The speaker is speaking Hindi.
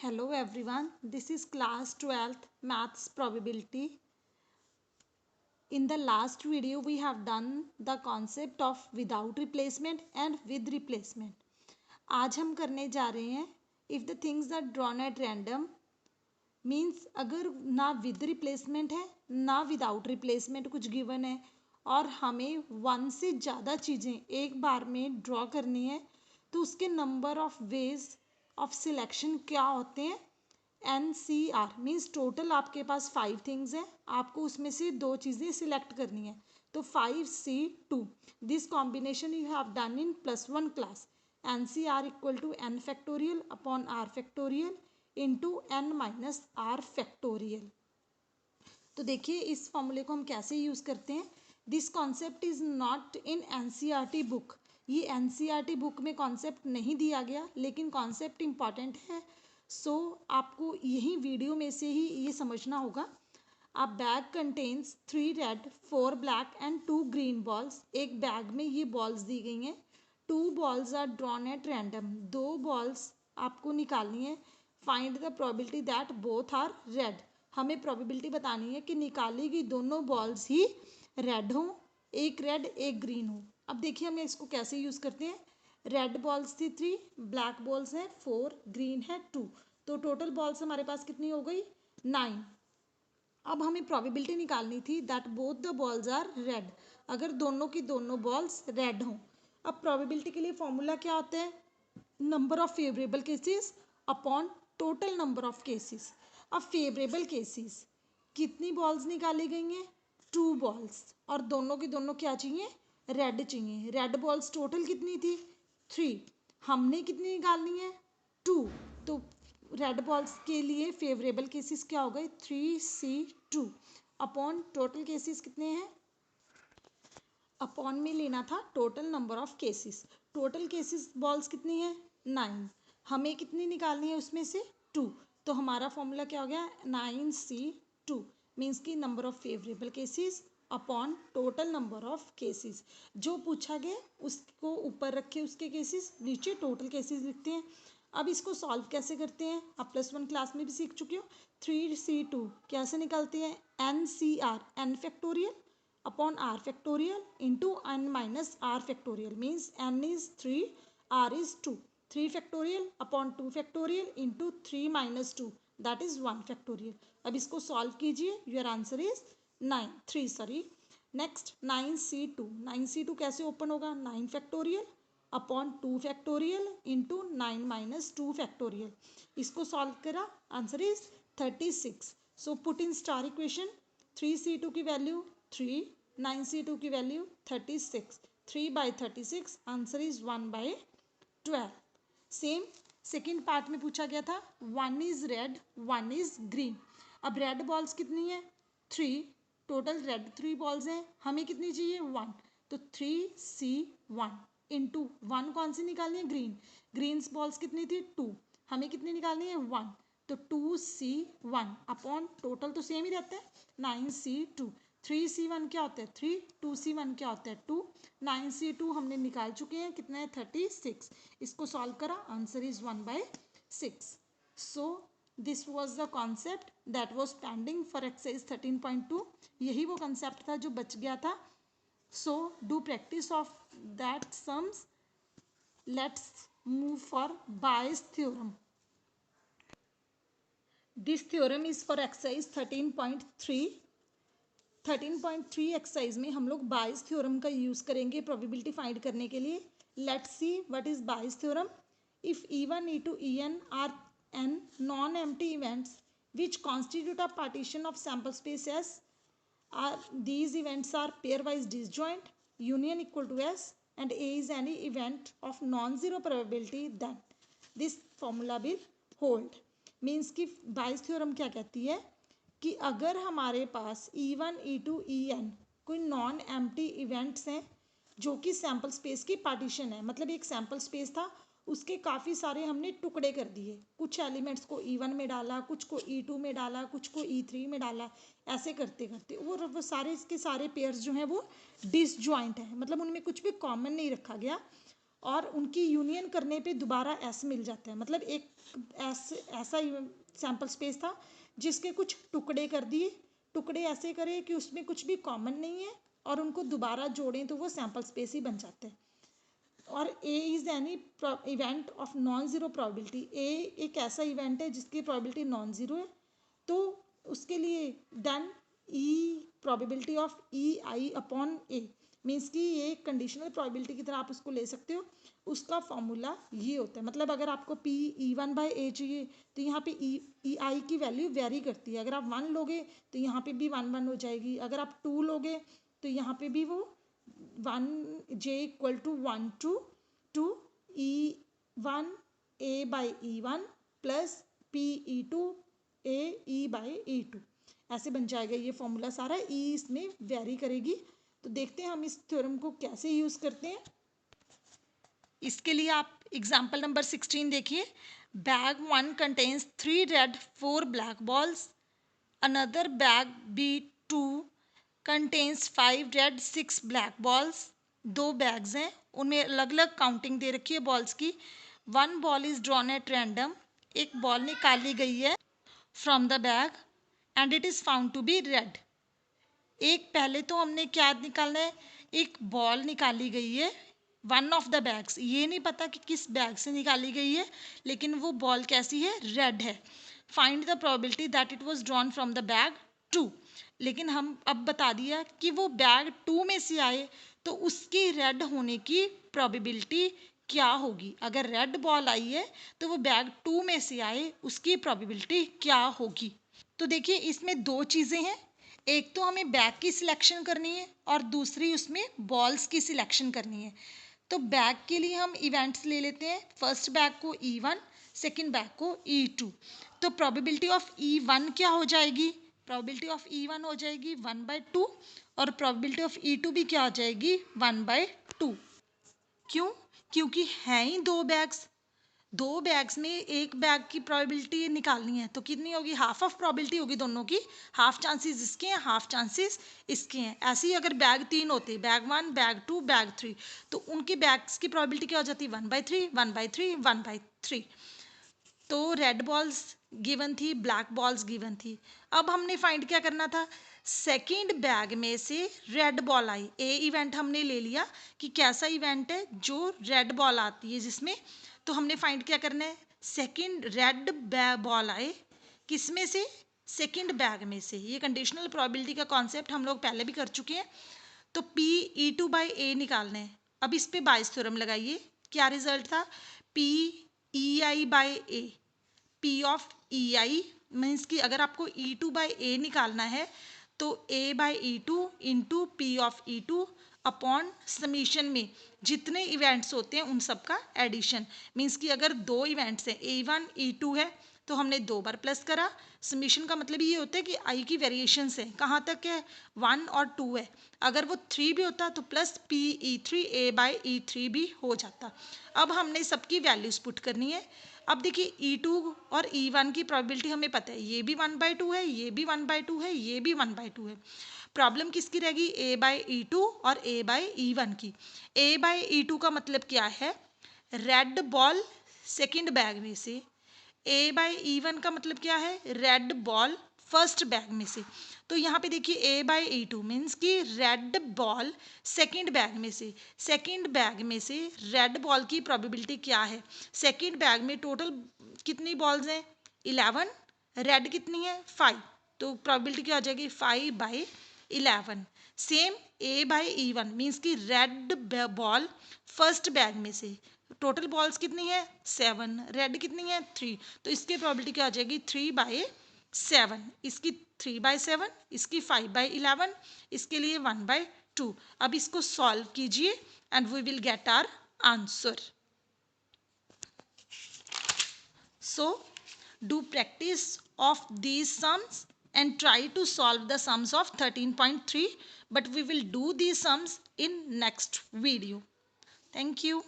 Hello everyone, this is class 12th maths probability. In the last video we have done the concept of without replacement and with replacement. आज हम करने जा रहे हैं if the things are drawn at random means अगर ना विद रिप्लेसमेंट है ना विदाउट रिप्लेसमेंट कुछ गिवन है और हमें वन से ज़्यादा चीज़ें एक बार में ड्रॉ करनी है तो उसके number of ways of selection क्या होते हैं NCR मीन्स टोटल आपके पास 5 थिंग्स हैं, आपको उसमें से 2 चीज़ें सिलेक्ट करनी है तो 5C2 this combination you have done in +1 class NCR equal to n factorial upon r factorial into n-r factorial. तो देखिए इस फॉर्मूले को हम कैसे यूज़ करते हैं। This concept is not in NCERT book, ये NCERT बुक में कॉन्सेप्ट नहीं दिया गया लेकिन कॉन्सेप्ट इम्पॉर्टेंट है। सो आपको यही वीडियो में से ही ये समझना होगा। A bag contains 3 red 4 black and 2 green balls. एक बैग में ये बॉल्स दी गई हैं। 2 balls are drawn at random, 2 balls आपको निकालनी है। Find the probability that both are red, हमें प्रोबेबिलिटी बतानी है कि निकाली गई दोनों बॉल्स ही रेड हों, एक रेड एक ग्रीन हो। अब देखिए हमें इसको कैसे यूज़ करते हैं। रेड बॉल्स थी 3, ब्लैक बॉल्स हैं 4, ग्रीन है 2, तो टोटल बॉल्स हमारे पास कितनी हो गई 9। अब हमें प्रोबेबिलिटी निकालनी थी that both the balls are red, अगर दोनों की दोनों बॉल्स रेड हों। अब प्रोबेबिलिटी के लिए फॉर्मूला क्या होता है, number of favourable cases upon total number of cases. अब फेवरेबल केसेस कितनी बॉल्स निकाली गई हैं 2 बॉल्स और दोनों की दोनों क्या चाहिए रेड चाहिए। रेड बॉल्स टोटल कितनी थी 3, हमने कितनी निकालनी है 2, तो रेड बॉल्स के लिए फेवरेबल केसेस क्या हो गए 3C2 अपॉन टोटल केसेस कितने हैं, अपॉन में लेना था total number of cases. Total cases balls कितनी है 9, हमें कितनी निकालनी है उसमें से 2, तो हमारा फॉर्मूला क्या हो गया 9C2 मीन्स की number of favourable cases upon total number of cases. जो पूछा गया उसको ऊपर रखे उसके केसेस, नीचे टोटल केसेस लिखते हैं। अब इसको सॉल्व कैसे करते हैं, आप +1 क्लास में भी सीख चुके हो। 3C2 कैसे निकालते हैं NCR n factorial upon r factorial into n-r factorial means n is 3 r is 2, 3 factorial upon 2 factorial into 3-2 that is 1 factorial. अब इसको सॉल्व कीजिए, your answer is 3। Next 9C2 कैसे ओपन होगा 9 factorial upon 2 factorial into 9-2 factorial. इसको सॉल्व करा, answer is 36। So put in star equation 3C2 की वैल्यू 3, 9C2 की value 36, 3/36 answer is 1/12। Same second part में पूछा गया था 1 इज रेड 1 इज ग्रीन। अब रेड बॉल्स कितनी है 3, टोटल रेड 3 बॉल्स हैं, हमें कितनी चाहिए 1, तो 3C1 इंटू 1 कौन सी निकालनी है ग्रीन, ग्रीन्स बॉल्स कितनी थी 2, हमें कितनी निकालनी है 1, तो 2C1 अपॉन टोटल तो सेम ही रहता है 9C2। 3C1 क्या होता है 3, 2C1 क्या होता है 2, 9C2 हमने निकाल चुके हैं, कितना है 36। इसको सॉल्व करा, answer is 1/6। So this was the concept that was pending for exercise 13.2, यही वो कंसेप्ट था जो बच गया था। So do practice of that sums. Let's move for Bayes theorem. This theorem is for exercise 13.3। 13.3 exercise में हम लोग बायस थ्योरम का यूज़ करेंगे प्रोबेबिलिटी फाइंड करने के लिए। Let's see what is Bayes theorem. If E1 E2 En are n non-empty events which constitute a partition of sample space S, these events are pairwise disjoint, union equal to S, and A is any event of non-zero probability, then this formula will hold। Means कि बायस थ्योरम क्या कहती है कि अगर हमारे पास E1 E2 En कोई नॉन एम्प्टी इवेंट्स हैं जो कि सैम्पल स्पेस की पार्टीशन है, मतलब एक सैम्पल स्पेस था उसके काफ़ी सारे हमने टुकड़े कर दिए, कुछ एलिमेंट्स को E1 में डाला, कुछ को E2 में डाला, कुछ को E3 में डाला, ऐसे करते करते वो सारे के सारे पेयर्स जो हैं वो डिसजॉइंट हैं, मतलब उनमें कुछ भी कॉमन नहीं रखा गया। और उनकी यूनियन करने पे दोबारा एस मिल जाता है। मतलब एक ऐसा सैम्पल स्पेस था जिसके कुछ टुकड़े कर दिए, टुकड़े ऐसे करे कि उसमें कुछ भी कॉमन नहीं है और उनको दोबारा जोड़ें तो वो सैम्पल स्पेस ही बन जाते हैं। और a is any event of non zero probability, a एक ऐसा इवेंट है जिसकी प्रोबेबिलिटी नॉन ज़ीरो है, तो उसके लिए then E probability of E I upon A means कि ये कंडीशनल प्रोबेबिलिटी की तरह आप उसको ले सकते हो। उसका फॉर्मूला ये होता है, मतलब अगर आपको पी ई वन बाई ए चाहिए तो यहाँ पे ई आई की वैल्यू वेरी करती है। अगर आप वन लोगे तो यहाँ पे भी वन वन हो जाएगी, अगर आप टू लोगे तो यहाँ पे भी वो one J equal to one two E one A by E one plus P E two A E by E two, ऐसे बन जाएगा ये फॉर्मूला सारा। ई इसमें वेरी करेगी। तो देखते हैं हम इस थ्योरम को कैसे यूज़ करते हैं। इसके लिए आप एग्जाम्पल नंबर 16 देखिए। Bag 1 contains 3 red 4 black balls, another bag B2 contains 5 red 6 black balls. दो बैग्स हैं, उनमें अलग अलग काउंटिंग दे रखी है बॉल्स की। One ball is drawn at random, एक बॉल निकाली गई है from the bag and it is found to be red. एक पहले तो हमने क्या निकालना है, एक बॉल निकाली गई है वन ऑफ द बैग्स, ये नहीं पता कि किस बैग से निकाली गई है, लेकिन वो बॉल कैसी है, रेड है। Find the probability that it was drawn from the bag 2, लेकिन हम अब बता दिया कि वो बैग 2 में से आए तो उसकी रेड होने की प्रोबेबिलिटी क्या होगी। अगर रेड बॉल आई है तो वो बैग 2 में से आए, उसकी प्रोबेबिलिटी क्या होगी। तो देखिए इसमें दो चीज़ें हैं, एक तो हमें बैग की सिलेक्शन करनी है और दूसरी उसमें बॉल्स की सिलेक्शन करनी है। तो बैग के लिए हम इवेंट्स ले लेते हैं, फर्स्ट बैग को E1, सेकंड बैग को E2। तो प्रोबेबिलिटी ऑफ E1 क्या हो जाएगी, प्रोबेबिलिटी ऑफ E1 हो जाएगी 1/2 और प्रोबेबिलिटी ऑफ E2 भी क्या हो जाएगी 1/2। क्यों, क्योंकि हैं ही दो बैग्स में एक बैग की प्रोबेबिलिटी निकालनी है तो कितनी होगी, हाफ ऑफ प्रोबेबिलिटी होगी दोनों की, हाफ चांसेस इसके हैं हाफ चांसेस इसके हैं। ऐसे ही अगर बैग 3 होते, बैग 1 बैग 2 बैग 3, तो उनकी बैग्स की प्रोबेबिलिटी क्या हो जाती, 1/3 1/3 1/3। तो रेड बॉल्स गिवन थी, ब्लैक बॉल्स गिवन थी। अब हमने फाइंड क्या करना था, सेकेंड बैग में से रेड बॉल आई। ए इवेंट हमने ले लिया कि कैसा इवेंट है जो रेड बॉल आती है जिसमें, तो हमने फाइंड क्या करना है, सेकेंड रेड बॉल आए किस में से, सेकेंड बैग में से। ये कंडीशनल प्रोबेबिलिटी का कॉन्सेप्ट हम लोग पहले भी कर चुके हैं। तो पी E2 बाई ए निकालना है। अब इस पे बाइस थ्योरम लगाइए, क्या रिजल्ट था, P EI by A, P of EI means कि अगर आपको E2 बाई ए निकालना है तो A by E2 into P of E2 upon summation में जितने इवेंट्स होते हैं उन सब का एडिशन। मीन्स कि अगर दो इवेंट्स हैं A1 E2 है तो हमने 2 बार प्लस करा। समीशन का मतलब ये होता है कि आई की वेरिएशंस है, कहाँ तक है 1 और 2 है। अगर वो 3 भी होता तो plus PE3 A by E3 भी हो जाता। अब हमने सबकी वैल्यूज पुट करनी है। अब देखिए E2 और E1 की प्रोबेबिलिटी हमें पता है, ये भी 1/2 है, ये भी 1/2 है, ये भी 1/2 है। प्रॉब्लम किसकी रहेगी, A बाई E2 और A बाई E1 की। A बाई E2 का मतलब क्या है, रेड बॉल सेकेंड बैग में से। A बाई E1 का मतलब क्या है, रेड बॉल फर्स्ट बैग में से। तो यहाँ पे देखिए A बाई E2 मीन्स कि रेड बॉल सेकेंड बैग में से। सेकेंड बैग में से रेड बॉल की प्रोबेबिलिटी क्या है, सेकेंड बैग में टोटल कितनी बॉल्स हैं 11, रेड कितनी है 5, तो प्रोबेबिलिटी क्या हो जाएगी 5/11। Same A by E1 means कि रेड बॉल फर्स्ट बैग में से, टोटल बॉल्स कितनी है 7, रेड कितनी है 3, तो इसकी प्रोबेबिलिटी क्या हो जाएगी 3/7, इसकी 3/7, इसकी 5/11, इसके लिए 1/2। अब इसको सॉल्व कीजिए and we will get our answer. So do practice of these sums and try to solve the sums of 13.3, but we will do these sums in next video. Thank you.